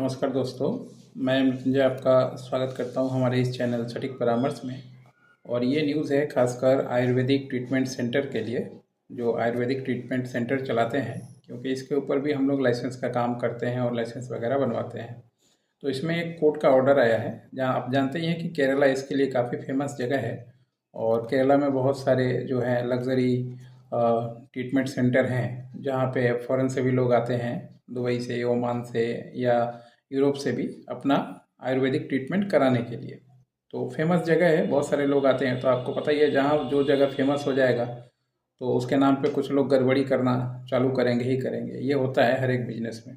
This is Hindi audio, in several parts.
नमस्कार दोस्तों, मैं मृत्युंजय आपका स्वागत करता हूं हमारे इस चैनल सटीक परामर्श में। और ये न्यूज़ है खासकर आयुर्वेदिक ट्रीटमेंट सेंटर के लिए, जो आयुर्वेदिक ट्रीटमेंट सेंटर चलाते हैं, क्योंकि इसके ऊपर भी हम लोग लाइसेंस का काम करते हैं और लाइसेंस वगैरह बनवाते हैं। तो इसमें एक कोर्ट का ऑर्डर आया है, जहाँ आप जानते ही हैं कि केरला इसके लिए काफ़ी फेमस जगह है। और केरला में बहुत सारे जो हैं लग्जरी ट्रीटमेंट सेंटर हैं, जहाँ पे फ़ॉरेन से भी लोग आते हैं, दुबई से, ओमान से या यूरोप से भी अपना आयुर्वेदिक ट्रीटमेंट कराने के लिए। तो फेमस जगह है, बहुत सारे लोग आते हैं। तो आपको पता ही है, जहाँ जो जगह फेमस हो जाएगा तो उसके नाम पे कुछ लोग गड़बड़ी करना चालू करेंगे ही करेंगे। ये होता है हर एक बिजनेस में।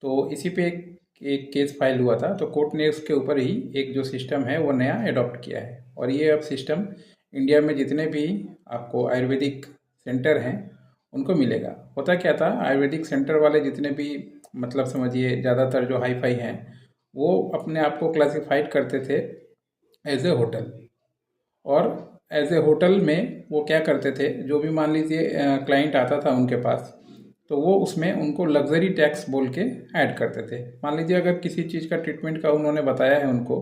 तो इसी पे एक केस फाइल हुआ था, तो कोर्ट ने उसके ऊपर ही एक जो सिस्टम है वो नया अडॉप्ट किया है। और ये अब सिस्टम इंडिया में जितने भी आपको आयुर्वेदिक सेंटर हैं उनको मिलेगा। होता क्या था, आयुर्वेदिक सेंटर वाले जितने भी मतलब समझिए ज़्यादातर जो हाई फाई हैं, वो अपने आप को क्लासिफाइड करते थे एज ए होटल। और एज ए होटल में वो क्या करते थे, जो भी मान लीजिए क्लाइंट आता था उनके पास, तो वो उसमें उनको लग्जरी टैक्स बोल के ऐड करते थे। मान लीजिए अगर किसी चीज़ का ट्रीटमेंट का उन्होंने बताया है उनको,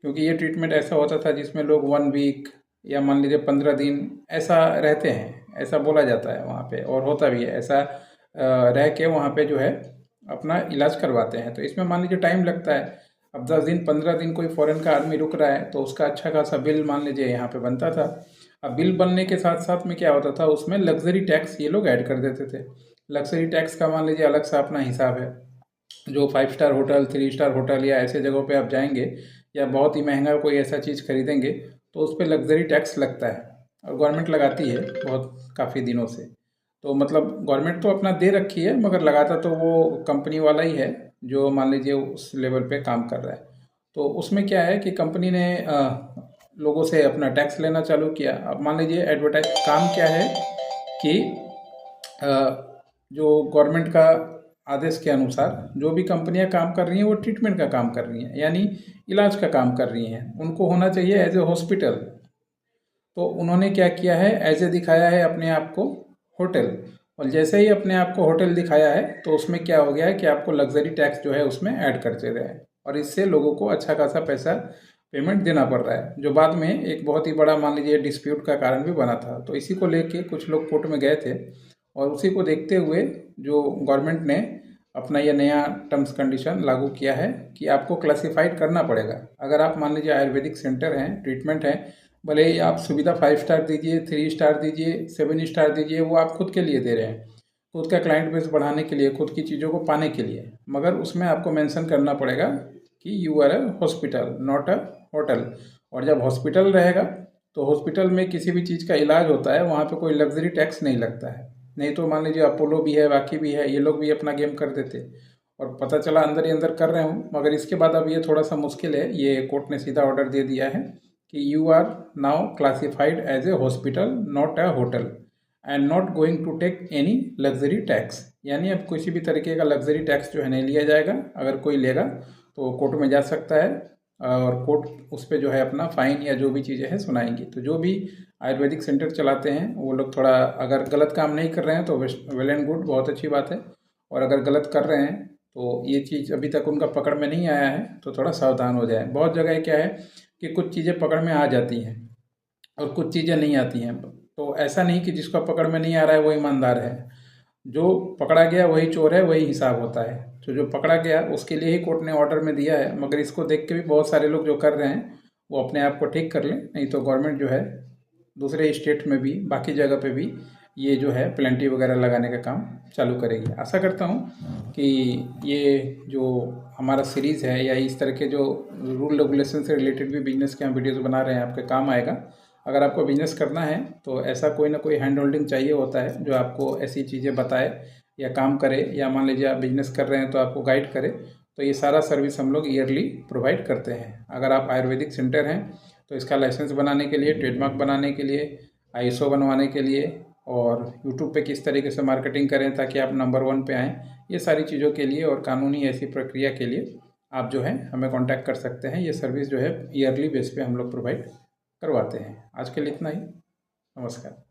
क्योंकि ये ट्रीटमेंट ऐसा होता था जिसमें लोग 1 वीक या मान लीजिए 15 दिन ऐसा रहते हैं, ऐसा बोला जाता है वहाँ पे, और होता भी है ऐसा। रह के वहाँ पे जो है अपना इलाज करवाते हैं। तो इसमें मान लीजिए टाइम लगता है। अब 10 दिन 15 दिन कोई फॉरेन का आदमी रुक रहा है, तो उसका अच्छा खासा बिल मान लीजिए यहाँ पे बनता था। अब बिल बनने के साथ साथ में क्या होता था, उसमें लग्जरी टैक्स ये लोग ऐड कर देते थे। लग्जरी टैक्स का मान लीजिए अलग सा अपना हिसाब है। जो 5 स्टार होटल, 3 स्टार होटल या ऐसे जगहों पे आप जाएंगे, या बहुत ही महंगा कोई ऐसा चीज़ खरीदेंगे, तो उस पर लग्जरी टैक्स लगता है। और गवर्नमेंट लगाती है बहुत काफ़ी दिनों से। तो मतलब गवर्नमेंट तो अपना दे रखी है, मगर लगाता तो वो कंपनी वाला ही है, जो मान लीजिए उस लेवल पे काम कर रहा है। तो उसमें क्या है कि कंपनी ने लोगों से अपना टैक्स लेना चालू किया। अब मान लीजिए एडवर्टाइज काम क्या है कि जो गवर्नमेंट का आदेश के अनुसार जो भी कंपनियां काम कर रही हैं, वो ट्रीटमेंट का काम कर रही हैं, यानी इलाज का काम कर रही हैं। उनको होना चाहिए एज ए हॉस्पिटल। तो उन्होंने क्या किया है, ऐसे दिखाया है अपने आप को होटल। और जैसे ही अपने आप को होटल दिखाया है, तो उसमें क्या हो गया है कि आपको लग्जरी टैक्स जो है उसमें ऐड करते रहे हैं। और इससे लोगों को अच्छा खासा पैसा पेमेंट देना पड़ रहा है, जो बाद में एक बहुत ही बड़ा मान लीजिए डिस्प्यूट का कारण भी बना था। तो इसी को लेके कुछ लोग कोर्ट में गए थे, और उसी को देखते हुए जो गवर्नमेंट ने अपना ये नया टर्म्स कंडीशन लागू किया है कि आपको क्लासिफाइड करना पड़ेगा। अगर आप मान लीजिए आयुर्वेदिक सेंटर हैं, ट्रीटमेंट है, भले ही आप सुविधा 5 स्टार दीजिए, 3 स्टार दीजिए, 7 स्टार दीजिए, वो आप खुद के लिए दे रहे हैं, खुद का क्लाइंट बेस बढ़ाने के लिए, खुद की चीज़ों को पाने के लिए। मगर उसमें आपको मेंशन करना पड़ेगा कि you are a hospital, not a hotel. और जब हॉस्पिटल रहेगा, तो हॉस्पिटल में किसी भी चीज़ का इलाज होता है, वहाँ पे कोई लग्जरी टैक्स नहीं लगता है। नहीं तो मान लीजिए अपोलो भी है, बाकी भी है, ये लोग भी अपना गेम कर देते, और पता चला अंदर ही अंदर कर रहे हूँ। मगर इसके बाद अब ये थोड़ा सा मुश्किल है। ये कोर्ट ने सीधा ऑर्डर दे दिया है कि you are now classified as a hospital, not a hotel, and not going to take any luxury tax. यानी अब किसी भी तरीके का लग्जरी टैक्स जो है नहीं लिया जाएगा। अगर कोई लेगा तो कोर्ट में जा सकता है, और कोर्ट उस पर जो है अपना फाइन या जो भी चीज़ें हैं सुनाएंगी। तो जो भी आयुर्वेदिक सेंटर चलाते हैं वो लोग थोड़ा, अगर गलत काम नहीं कर रहे हैं तो वेल एंड गुड, बहुत अच्छी बात है। और अगर गलत कर रहे हैं तो ये चीज़ अभी तक उनका पकड़ में नहीं आया है, तो थोड़ा सावधान हो जाए। बहुत जगह क्या है कि कुछ चीज़ें पकड़ में आ जाती हैं और कुछ चीज़ें नहीं आती हैं। तो ऐसा नहीं कि जिसका पकड़ में नहीं आ रहा है वो ईमानदार है। जो पकड़ा गया वही चोर है, वही हिसाब होता है। तो जो पकड़ा गया उसके लिए ही कोर्ट ने ऑर्डर में दिया है। मगर इसको देख के भी बहुत सारे लोग जो कर रहे हैं वो अपने आप को ठीक कर लें, नहीं तो गवर्नमेंट जो है दूसरे स्टेट में भी, बाकी जगह पे भी ये जो है प्लेंटी वगैरह लगाने का काम चालू करेगी। आशा करता हूँ कि ये जो हमारा सीरीज़ है, या इस तरह के जो रूल रेगुलेशन से रिलेटेड भी बिजनेस के हम वीडियोज़ बना रहे हैं, आपके काम आएगा। अगर आपको बिजनेस करना है तो ऐसा कोई ना कोई हैंड होल्डिंग चाहिए होता है, जो आपको ऐसी चीज़ें बताए या काम करे, या मान लीजिए आप बिजनेस कर रहे हैं तो आपको गाइड करे। तो ये सारा सर्विस हम लोग ईयरली प्रोवाइड करते हैं। अगर आप आयुर्वेदिक सेंटर हैं तो इसका लाइसेंस बनाने के लिए, ट्रेडमार्क बनाने के लिए, आईएसओ बनवाने के लिए, और यूट्यूब पे किस तरीके से मार्केटिंग करें ताकि आप नंबर 1 पे आएँ, ये सारी चीज़ों के लिए और कानूनी ऐसी प्रक्रिया के लिए आप जो है हमें कांटेक्ट कर सकते हैं। ये सर्विस जो है ईयरली बेस पे हम लोग प्रोवाइड करवाते हैं। आज के लिए इतना ही। नमस्कार।